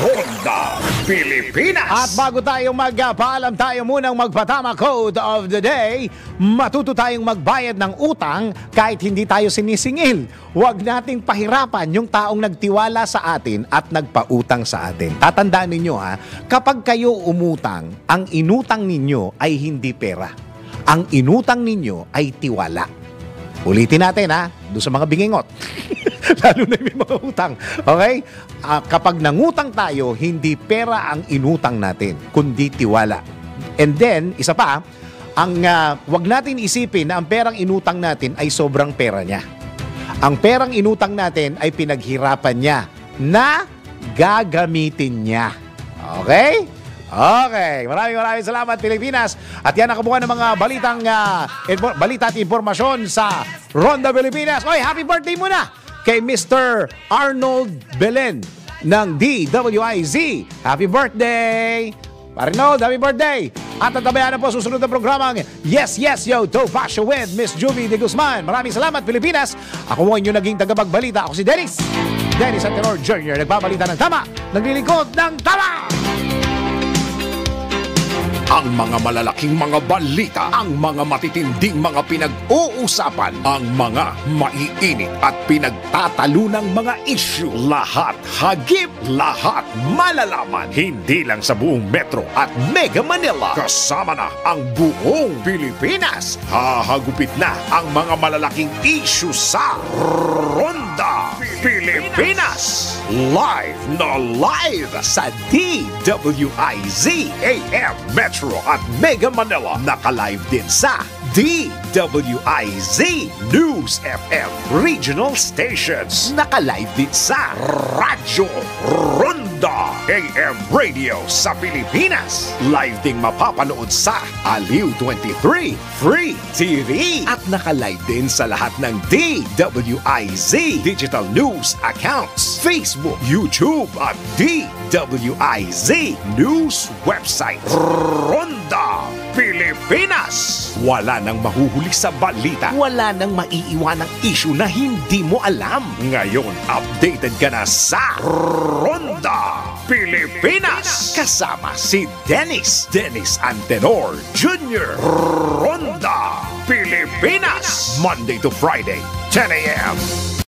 Ronda Pilipinas. At bago tayo magpaalam, tayo munang magpatama code of the day. Matuto tayong magbayad ng utang kahit hindi tayo sinisingil. Huwag nating pahirapan yung taong nagtiwala sa atin at nagpautang sa atin. Tatandaan ninyo kapag kayo umutang, ang inutang ninyo ay hindi pera. Ang inutang ninyo ay tiwala. Ulitin natin doon sa mga bingingot. Lalo na may mga utang. Okay? Kapag nangutang tayo, hindi pera ang inutang natin, kundi tiwala. And then, isa pa, wag natin isipin na ang perang inutang natin ay sobrang pera niya. Ang perang inutang natin ay pinaghirapan niya na gagamitin niya. Okay? Okay. Maraming salamat, Pilipinas. At yan ang kabuuan ng mga balita at impormasyon sa Ronda Pilipinas. Oy, happy birthday muna kay Mr. Arnold Belen ng DWIZ. Happy birthday! Arnold, happy birthday! At tatabayan na po susunod na programang Yes, Yes, Yo, Topacio with Miss Juvie de Guzman. Maraming salamat, Pilipinas. Ako mo inyong naging tagapagbalita. Ako si Dennis Antenor Jr. Nagbabalita ng tama, naglilingkod ng tama! Ang mga malalaking mga balita, ang mga matitinding mga pinag-uusapan, ang mga maiinit at pinagtatalunang mga issue. Lahat hagip, lahat malalaman. Hindi lang sa buong Metro at Mega Manila. Kasama na ang buong Pilipinas. Hahagupit na ang mga malalaking issue sa Ronda Pilipinas. Live na live sa DWIZ AM Metro at Mega Manila. Naka-live din sa DWIZ News FM Regional Stations. Naka-live din sa Radyo Ronda AM Radio sa Pilipinas. Live ding mapapanood sa Aliw 23 Free TV. At naka-live din sa lahat ng DWIZ Digital News accounts, Facebook, YouTube at DWIZ News website. Ronda Pilipinas. Wala nang mahuhuli sa balita. Wala nang maiiwanang issue na hindi mo alam. Ngayon, updated ka na sa Ronda Pilipinas. Kasama si Dennis Antenor Jr. Ronda Pilipinas. Monday to Friday, 10 a.m.